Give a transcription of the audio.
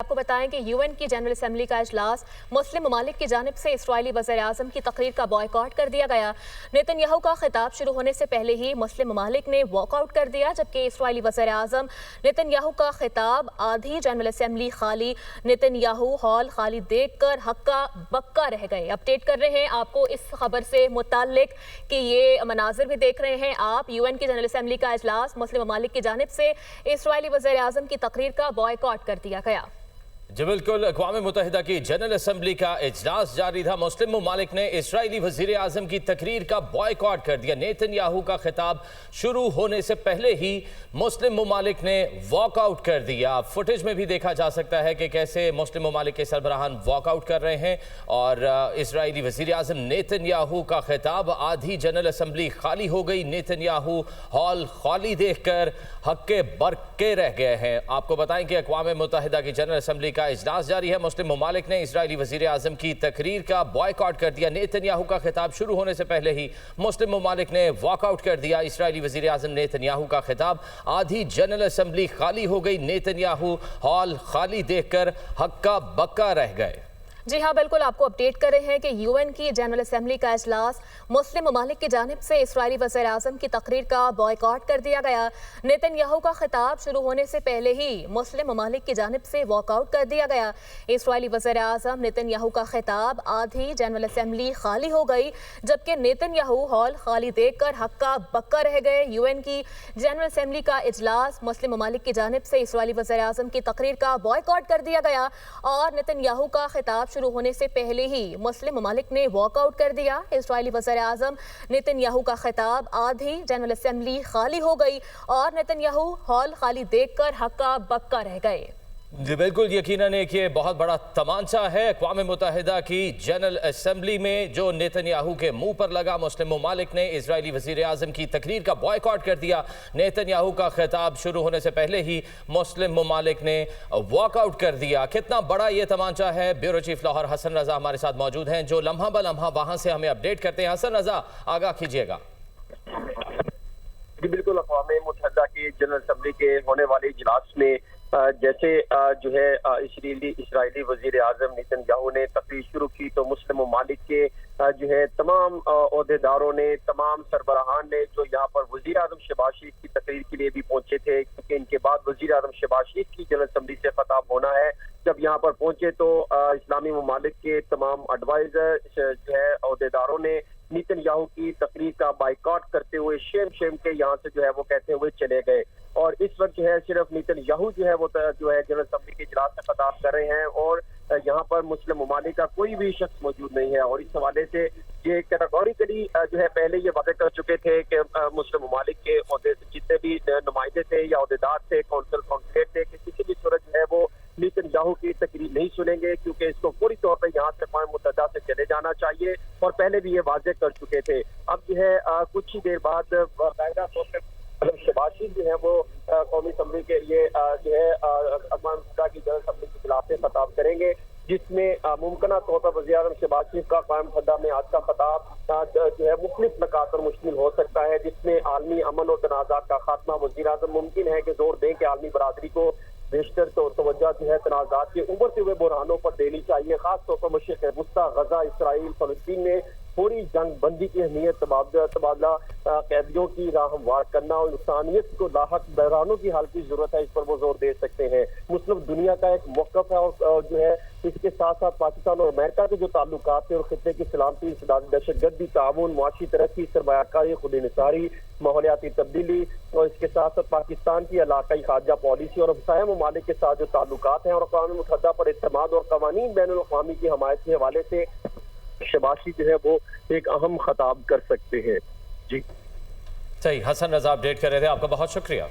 आपको बताएं कि यूएन की जनरल असेंबली का इजलास मुस्लिम ममालिक की जानिब से इसराइली वज़ीर आज़म की तकरीर का बॉयकॉट कर दिया गया। नेतन्याहू का खिताब शुरू होने से पहले ही मुस्लिम ममालिक ने वॉकआउट कर दिया, जबकि इसराइली वज़ीर आज़म नेतन्याहू का खिताब आधी जनरल असेंबली खाली, नेतन्याहू हॉल खाली देखकर हक्का बक्का रह गए। अपडेट कर रहे हैं आपको इस खबर से मुताल्लिक कि ये मनाजिर भी देख रहे हैं आप। यूएन की जनरल असेंबली का इजलास मुस्लिम ममालिक की जानिब से इसराइली वज़ीर आज़म की तकरीर का बॉयकॉट कर दिया गया। जी बिल्कुल, अक़वाम मुत्तहिदा की जनरल असम्बली का इजलास जारी था। मुस्लिम ममालिक ने इसराइली वज़ीर आज़म की तकरीर का बॉयकॉट कर दिया। नेतन्याहू का खिताब शुरू होने से पहले ही मुस्लिम ममालिक ने वॉकआउट कर दिया। फुटेज में भी देखा जा सकता है कि कैसे मुस्लिम ममालिक के सरबराहान वॉकआउट कर रहे हैं और इसराइली वज़ीर आज़म नेतन्याहू का खिताब आधी जनरल असम्बली खाली हो गई। नेतन्याहू हॉल खाली देख कर हक्के बरके रह गए हैं। आपको बताएं कि अक़वाम मुत्तहिदा की जनरल असम्बली का इजलास जारी है। मुस्लिम ममालिक ने इसराइली वज़ीर आज़म की तकरीर का बॉयकॉट कर दिया। नेतन्याहू का खिताब शुरू होने से पहले ही मुस्लिम ममालिक ने वॉकआउट कर दिया। इसराइली वज़ीर आज़म नेतन्याहू का खिताब आधी जनरल असम्बली खाली हो गई। नेतन्याहू हॉल खाली देखकर हक्का बक्का रह गए। जी हाँ, बिल्कुल आपको अपडेट कर रहे हैं कि यूएन की जनरल असेंबली का इजलास मुस्लिम ममालिक की जानिब से इसराइली वज़ीर आज़म की तकरीर का बॉयकॉट कर दिया गया। नेतन्याहू का खिताब शुरू होने से पहले ही मुस्लिम ममालिक की जानिब से वॉकआउट कर दिया गया। इसराइली वज़ीर आज़म नेतन्याहू का खिताब आधी जनरल असेंबली खाली हो गई, जबकि नेतन्याहू हॉल खाली देख कर हक्का बक्का रह गए। यूएन की जनरल असेंबली का इजलास मुस्लिम ममालिक की जानिब से इसराइली वज़ीर आज़म की तकरीर का बॉयकॉट कर दिया गया और नेतन्याहू का खिताब शुरू होने से पहले ही मुस्लिम ममालिक ने वॉकआउट कर दिया। इसराइली वज़ीर आज़म नेतन्याहू का खिताब आधी जनरल असेंबली खाली हो गई और नेतन्याहू हॉल खाली देखकर हक्का बक्का रह गए। जी बिल्कुल, यकीनन एक ये बहुत बड़ा तमांचा है अक़वाम मुत्तहिदा की जनरल असम्बली में जो नेतन्याहू के मुंह पर लगा। मुस्लिम ममालिक ने इसराइली वज़ीर आज़म की तकरीर का बॉयकॉट कर दिया। नेतन्याहू का खिताब शुरू होने से पहले ही मुस्लिम ममालिक ने वॉकआउट कर दिया। कितना बड़ा ये तमांचा है, ब्यूरो चीफ लाहौर हसन रज़ा हमारे साथ मौजूद हैं जो लम्हा ब लम्हा वहाँ से हमें अपडेट करते हैं। हसन रज़ा, आगाह कीजिएगा। जी बिल्कुल, अक़वाम मुत्तहिदा की जनरल असम्बली के होने वाले इजलास में जैसे जो है इसराइली वज़ीर आज़म नेतन्याहू ने तकरीर शुरू की तो मुस्लिम ममालिक के जो है तमाम ओहदेदारों ने, तमाम सरबराहान ने जो यहाँ पर वज़ीर आज़म शहबाज शरीफ की तकरीर के लिए भी पहुंचे थे, क्योंकि इनके बाद वज़ीर आज़म शहबाज शरीफ की जनरल असम्बली से खिताब होना है। जब यहाँ पर पहुंचे तो इस्लामी ममालिक के तमाम एडवाइजर जो है ओहदेदारों ने नेतन्याहू की तकरीर का बाइकॉट करते हुए शेम के यहाँ से जो है वो कहते हुए चले गए। और इस वक्त जो है सिर्फ नेतन्याहू जो है वो जो है जनरल असम्बली के इजलास से खिताब कर रहे हैं और यहाँ पर मुस्लिम ममालिक का कोई भी शख्स मौजूद नहीं है। और इस हवाले से ये कैटेगोरिकली जो है पहले ये वादे कर चुके थे कि मुस्लिम ममालिक के जितने भी नुमाइंदे थे या ओहदेदार थे, काउंसिलेट थे, कि किसी भी सूरत जो है वो नेतन्याहू की तकरीर नहीं सुनेंगे, क्योंकि इसको पूरी तौर पर यहाँ से अक़वाम मुत्तहिदा से चले जाना चाहिए। और पहले भी ये वाजे कर चुके थे। अब जो है कुछ ही देर बाद बाकायदा तौर पर शहबाज शरीफ जो है वो कौमी असम्बली के ये जो है अक़वाम मुत्तहिदा की जनरल असम्बली के खिलाफ खिताब करेंगे, जिसमें मुमकिन तौर पर वज़ीर आज़म शहबाज शरीफ का अक़वाम मुत्तहिदा में आज का खिताब जो है मुख्तलिफ नकात पर मुश्तमिल हो सकता है, जिसमें आलमी अमन और तनाज़ात का खात्मा। वज़ीर आज़म मुमकिन है कि जोर दें कि आलमी बरादरी को बेशतर तो तवज्जो जो है तनाज़ात के उभरते हुए बुरहानों पर देनी चाहिए। खास तौर पर मशरिक़ वुस्ता, गजा, इसराइल, फ़लस्तीन में पूरी जंग बंदी की अहमियत, तबादला कैदियों की राह हमवार करना और इंसानियत को लाहक बहरानों की हाल की जरूरत है, इस पर वो जोर दे सकते हैं। मुस्लिम दुनिया का एक मौक़िफ़ है और जो है इसके साथ साथ पाकिस्तान और अमेरिका के जो ताल्लुकात हैं और खित्ते की सलामती, दहशतगर्दी, ताउन, मुआशी तरक्की, सरमायाकारी, खुद इन्हिसारी, माहौलियाती तब्दीली और इसके साथ साथ पाकिस्तान की इलाकाई खारजा पॉलिसी और हमसाया ममालिक के साथ जो ताल्लुकात हैं और अक़वाम मुत्तहिदा पर इत्तेमाद और क़वानीन बैनुल अक़वामी की हमायत के हवाले से शहबाज शरीफ जो है वो एक अहम खिताब कर सकते हैं। जी सही, हसन रज़ा अपडेट कर रहे थे, आपका बहुत शुक्रिया।